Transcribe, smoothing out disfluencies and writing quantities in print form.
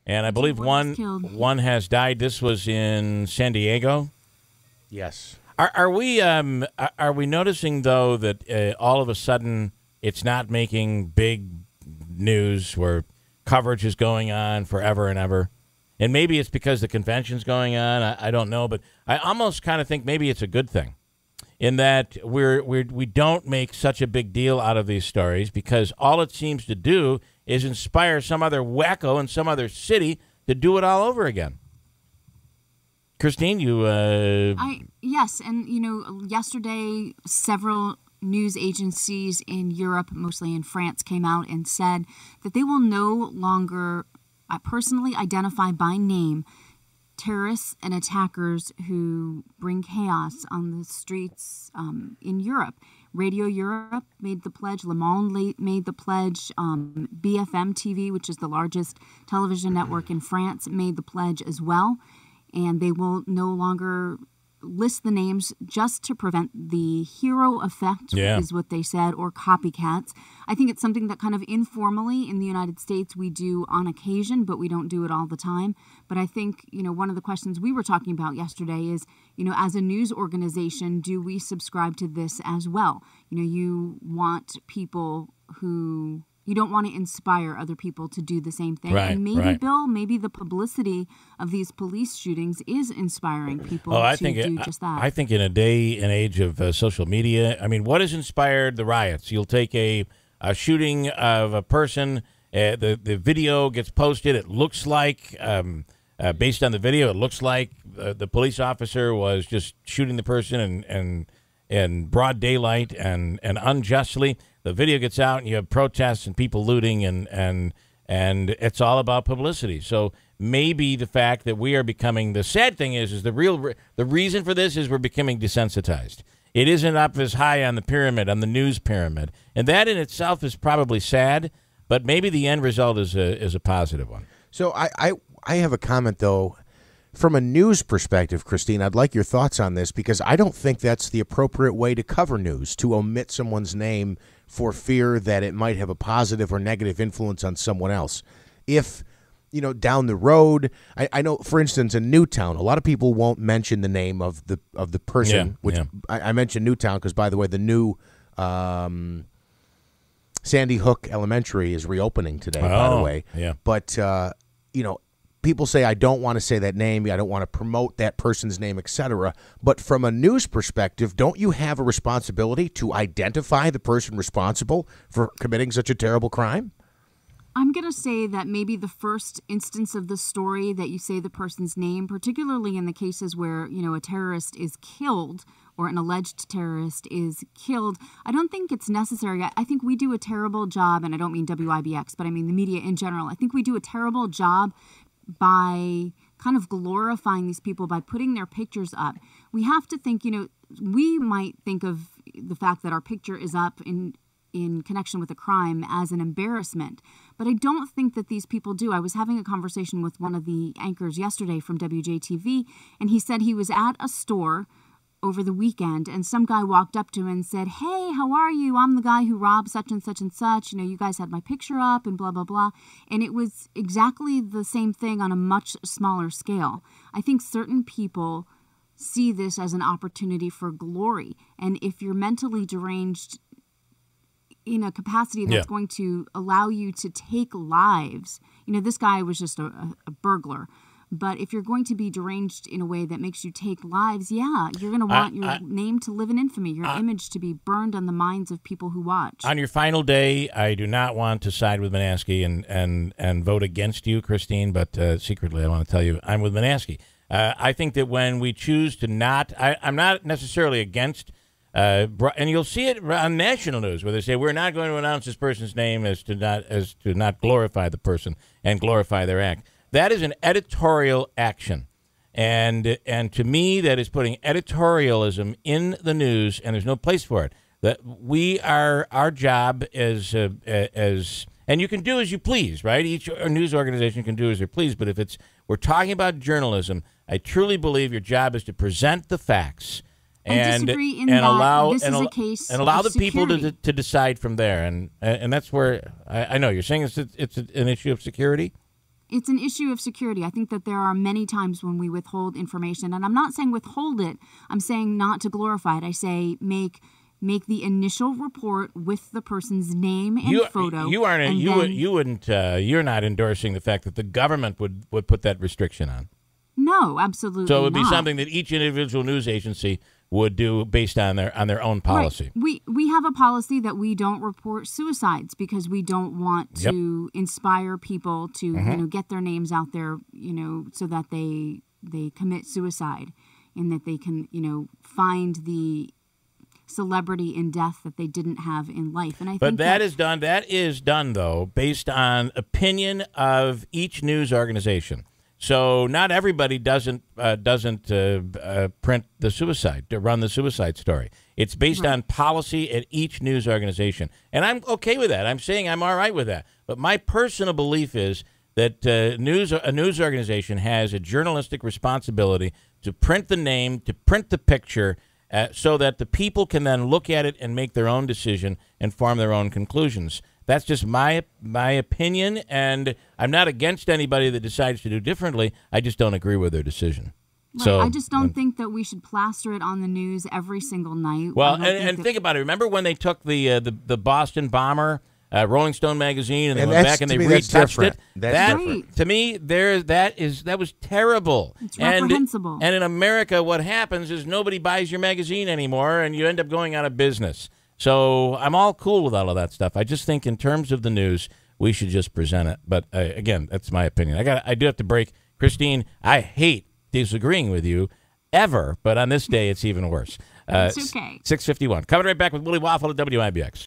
And I believe one has died. This was in San Diego. Yes. Are we noticing though that all of a sudden it's not making big news where coverage is going on forever and ever? And maybe it's because the convention's going on. I don't know, but I almost kind of think maybe it's a good thing in that we don't make such a big deal out of these stories because all it seems to do is inspire some other wacko in some other city to do it all over again. Christine, yes, and yesterday several news agencies in Europe, mostly in France, came out and said that they will no longer personally identify by name terrorists and attackers who bring chaos on the streets in Europe. Radio Europe made the pledge. Le Monde made the pledge. BFM TV, which is the largest television network in France, made the pledge as well. And they will no longer list the names just to prevent the hero effect, is what they said, or copycats. I think it's something that kind of informally in the United States we do on occasion, but we don't do it all the time. But I think, one of the questions we were talking about yesterday is, as a news organization, do we subscribe to this as well? You want people who... You don't want to inspire other people to do the same thing. Right, and maybe, Bill, maybe the publicity of these police shootings is inspiring people to do just that. I think in a day and age of social media, I mean, what has inspired the riots? You'll take a shooting of a person, the video gets posted, it looks like, based on the video, it looks like the police officer was just shooting the person in broad daylight and unjustly. The video gets out, and you have protests and people looting, and it's all about publicity. So maybe the fact that we are becoming, the sad thing is the reason for this is we're becoming desensitized. It isn't up as high on the pyramid, on the news pyramid, and that in itself is probably sad. But maybe the end result is a positive one. So I have a comment though. From a news perspective, Christine, I'd like your thoughts on this because I don't think that's the appropriate way to cover news, to omit someone's name for fear that it might have a positive or negative influence on someone else. If, down the road, I know, for instance, in Newtown, a lot of people won't mention the name of the person, I mentioned Newtown because, by the way, the new Sandy Hook Elementary is reopening today, by the way. Yeah. But, people say, I don't want to say that name, I don't want to promote that person's name, etc. But from a news perspective, don't you have a responsibility to identify the person responsible for committing such a terrible crime? I'm going to say that maybe the first instance of the story that you say the person's name, particularly in the cases where, a terrorist is killed or an alleged terrorist is killed, I don't think it's necessary. I think we do a terrible job, and I don't mean WIBX, but I mean the media in general. I think we do a terrible job by kind of glorifying these people by putting their pictures up. We have to think, we might think of the fact that our picture is up in connection with a crime as an embarrassment, but I don't think that these people do. I was having a conversation with one of the anchors yesterday from WJTV, and he said he was at a store over the weekend, and some guy walked up to him and said, "Hey, how are you? I'm the guy who robbed such and such and such. You guys had my picture up and blah, blah, blah." And it was exactly the same thing on a much smaller scale. I think certain people see this as an opportunity for glory. And if you're mentally deranged in a capacity that's going to allow you to take lives, this guy was just a burglar. But if you're going to be deranged in a way that makes you take lives, you're going to want your name to live in infamy, your image to be burned on the minds of people who watch. On your final day, I do not want to side with Manaske and vote against you, Christine, but secretly I want to tell you I'm with Manaske. I think that when we choose to not, I'm not necessarily against, and you'll see it on national news where they say we're not going to announce this person's name as to not glorify the person and glorify their act. That is an editorial action, and to me, that is putting editorialism in the news, and there's no place for it. That our job as and you can do as you please, right? Each news organization can do as they please, but if we're talking about journalism, I truly believe your job is to present the facts and allow the people to decide from there, and that's where I know you're saying it's an issue of security. It's an issue of security. I think that there are many times when we withhold information, and I'm not saying withhold it. I'm saying not to glorify it. I say make the initial report with the person's name and photo. You're not endorsing the fact that the government would put that restriction on. No, absolutely. So it would be not. something that each individual news agency would do based on their own policy. Right. We have a policy that we don't report suicides because we don't want to inspire people to get their names out there, so that they commit suicide, and that they can find the celebrity in death that they didn't have in life. And I think that is done though based on opinion of each news organization. So not everybody doesn't print the suicide, to run the suicide story. It's based on policy at each news organization. And I'm okay with that. I'm saying I'm all right with that. But my personal belief is that a news organization has a journalistic responsibility to print the name, to print the picture, so that the people can then look at it and make their own decision and form their own conclusions. That's just my opinion, and I'm not against anybody that decides to do differently. I just don't agree with their decision. Right. So I just don't think that we should plaster it on the news every single night. Well, and think about it. Remember when they took the Boston bomber, Rolling Stone magazine, and they went back and they retouched it? That's different. To me, that was terrible. It's reprehensible. And in America, what happens is nobody buys your magazine anymore, and you end up going out of business. So I'm all cool with all of that stuff. I just think in terms of the news, we should just present it. But again, that's my opinion. I do have to break. Christine, I hate disagreeing with you ever, but on this day, it's even worse. It's okay. 6:51. Coming right back with Willie Waffle at WIBX.